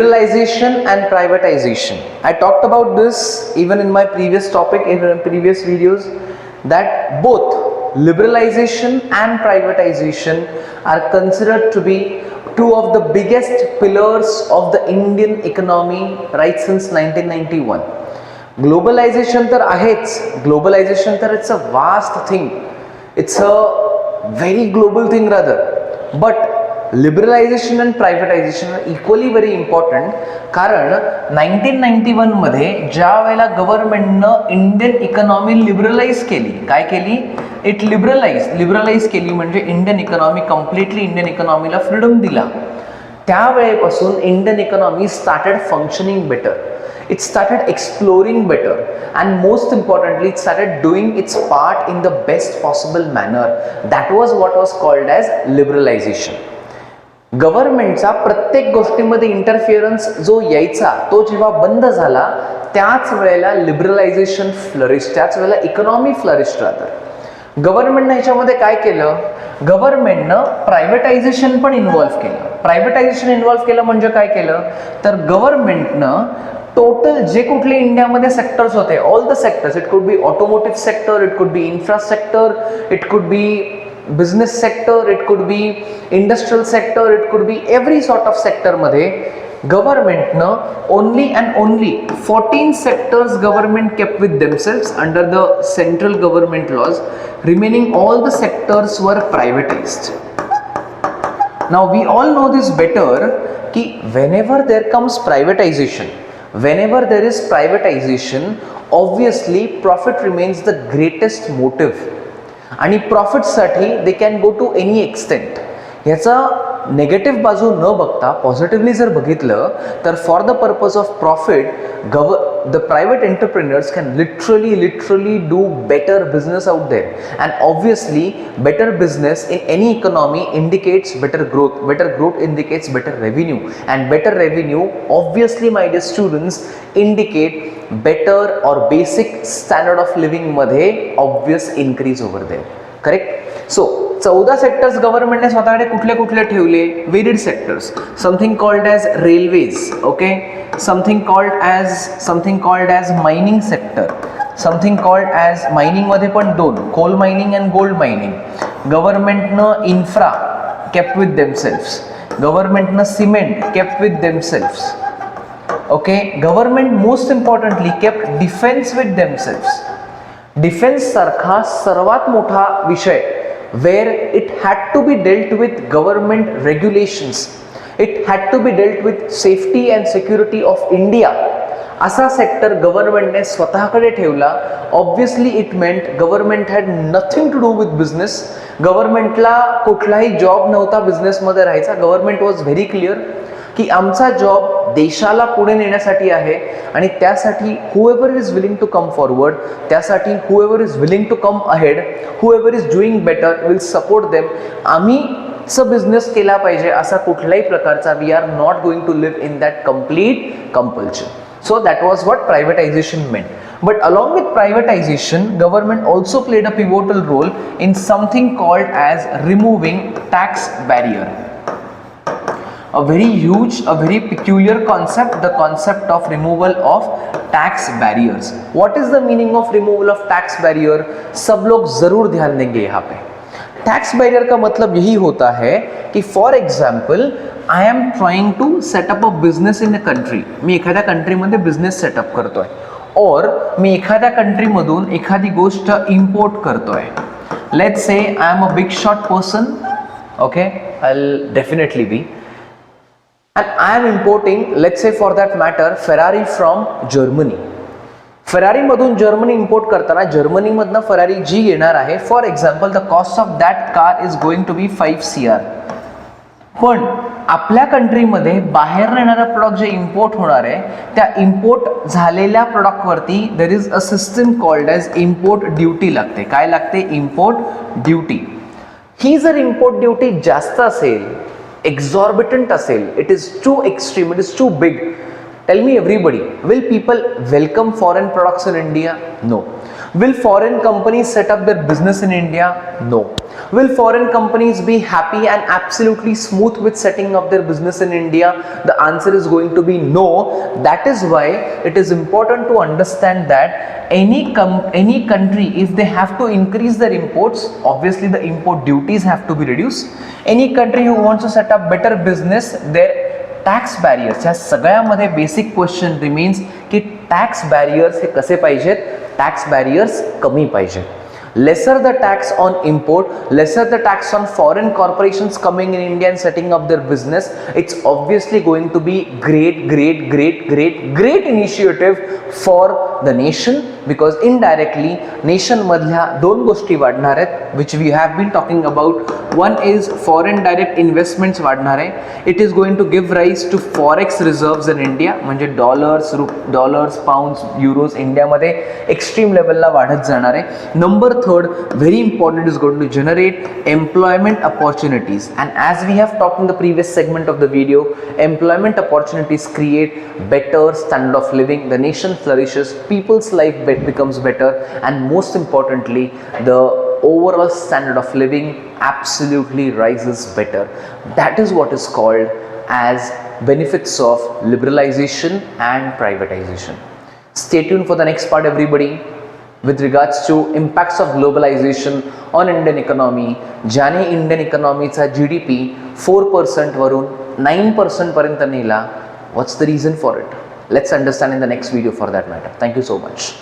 Liberalization and privatization. I talked about this even in my previous topic, in previous videos, that both liberalization and privatization are considered to be two of the biggest pillars of the Indian economy right since 1991. Globalization तर आहेच, globalization तर it's a vast thing, it's a very global thing rather, but liberalisation and privatisation are equally very important. कारण 1991 मध्ये ज्या वेळेला गव्हर्नमेंटनं Indian economy liberalise केली, काय केली? इट लिबरलाइज केली म्हणजे इंडियन इकॉनॉमी कम्प्लिटली इंडियन इकॉनॉमीला फ्रीडम दिला. त्यावेळेपासून Indian economy started functioning better, it started exploring better, and most importantly it started doing its part in the best possible manner. That was what was called as liberalization. गव्हर्नमेंटचा प्रत्येक गोष्टीमध्ये interference जो यायचा तो जेव्हा बंद झाला त्याच वेळेला लिबरलायझेशन फ्लरिश, त्याच वेळेला इकॉनॉमी फ्लरिश राहतं. गव्हर्नमेंटनं ह्याच्यामध्ये काय केलं? गव्हर्नमेंटनं प्रायव्हेटायझेशन पण इन्व्हॉल्व्ह केलं. प्रायव्हेटायझेशन इन्व्हॉल्व्ह केलं म्हणजे काय केलं? तर गव्हर्नमेंटनं टोटल जे कुठले इंडियामध्ये सेक्टर्स होते, all the sectors, it could be automotive sector, it could be infrastructure, it could be business sector, it could be industrial sector, it could be every sort of sector मध्ये government na only and only 14 sectors government kept with themselves under the central government laws. Remaining all the sectors were privatized. Now we all know this better ki whenever there comes privatization, whenever there is privatization, obviously profit remains the greatest motive. आणि प्रॉफिटसाठी they can go to any extent. ह्याचा negative बाजू न बघता positively जर बघितलं तर for the purpose of profit the private entrepreneurs can literally do better business out there. And obviously better business in any economy indicates better growth indicates better revenue, and better revenue obviously my dear students indicate better और basic standard of living मध्ये obvious increase over there. Correct? So 14 sectors गव्हर्नमेंटने स्वतःकडे कुठले कुठले ठेवले? Varied sectors. Something called as railways, okay, something called as mining sector, something called as मायनिंगमध्ये पण दोन, coal mining and gold mining. गव्हर्नमेंटनं इन्फ्रा केप्ट विथ देमसेल्व्स, गव्हर्नमेंटनं cement kept with themselves. Okay, government most importantly kept defence with themselves. Defence सारखा सर्वात मोठा विषय where it had to be dealt with government regulations, it had to be dealt with safety and security of India, असा sector गव्हर्नमेंटने स्वतःकडे ठेवला. Obviously it meant government had nothing to do with business. गव्हर्नमेंटला कुठलाही job नव्हता बिझनेसमध्ये राहायचा. Government was very clear की आमचा जॉब देशाला पुढे नेण्यासाठी आहे आणि त्यासाठी whoever is willing to come forward, त्यासाठी whoever is willing to come ahead, whoever is doing better, will support them. आम्हीच बिझनेस केला पाहिजे असा कुठल्याही प्रकारचा we are not going to live in that complete compulsion. So that was what privatization meant. But along with privatization, government also played a pivotal role in something called as removing tax barrier. A very huge, a very peculiar concept, the concept of removal of tax barriers. What is the meaning of removal of tax barrier? सब लोग जरूर ध्यान देंगे यहाँ पे. Tax barrier का मतलब यही होता है कि for example I am trying to set up a business in a country. मी एखाद्या कंट्रीमध्ये बिझनेस सेटअप करतोय, और मी एखाद्या कंट्रीमधून एखादी गोष्ट इम्पोर्ट करतोय. Let's say I am a big shot person, okay, I will definitely be, and I am importing, let's say for that matter, Ferrari from Germany. Ferrari मधून जर्मनी इम्पोर्ट करताना Germany मधनं फरारी जी येणार आहे, for example the cost of that car is going to be 5 CR. पण आपल्या कंट्रीमध्ये बाहेर येणारा प्रोडक्ट जे इम्पोर्ट होणार आहे त्या इम्पोर्ट झालेल्या प्रोडक्टवरती there is a system called as import duty लागते. काय लागते? Import duty. ही जर इम्पोर्ट ड्युटी जास्त असेल, exorbitant असेल, it is too extreme, it is too big, tell me everybody, will people welcome foreign products in India? No. Will foreign companies set up their business in India? No. Will foreign companies be happy and absolutely smooth with setting up their business in India? The answer is going to be no. That is why it is important to understand that any country, if they have to increase their imports, obviously the import duties have to be reduced. Any country who wants to set up better business, their tax barriers, या सगळ्यामध्ये basic question remains की tax barriers हे कसे पाहिजेत? Tax barriers कमी पाहिजेत. Lesser the tax on import, lesser the tax on foreign corporations coming in India and setting up their business, it's obviously going to be great initiative for the nation, because indirectly nation मधल्या दोन गोष्टी वाढणार आहेत, which we have been talking about. One is foreign direct investments वाढणार आहे. It is going to give rise to forex reserves in India, म्हणजे dollars, pounds, euros इंडियामध्ये extreme लेवलला वाढत जाणार आहे. Number third, very important, is going to generate employment opportunities, and as we have talked in the previous segment of the video, employment opportunities create better standard of living, the nation flourishes, people's life becomes better, and most importantly the overall standard of living absolutely rises better. That is what is called as benefits of liberalization and privatization. Stay tuned for the next part, everybody. With regards to impacts of globalization on Indian economy, ज्याने Indian इकॉनॉमीचा GDP 4% वरून 9% पर्यंत नेला. What's the reason for it? Let's understand in the next video for that matter. Thank you so much.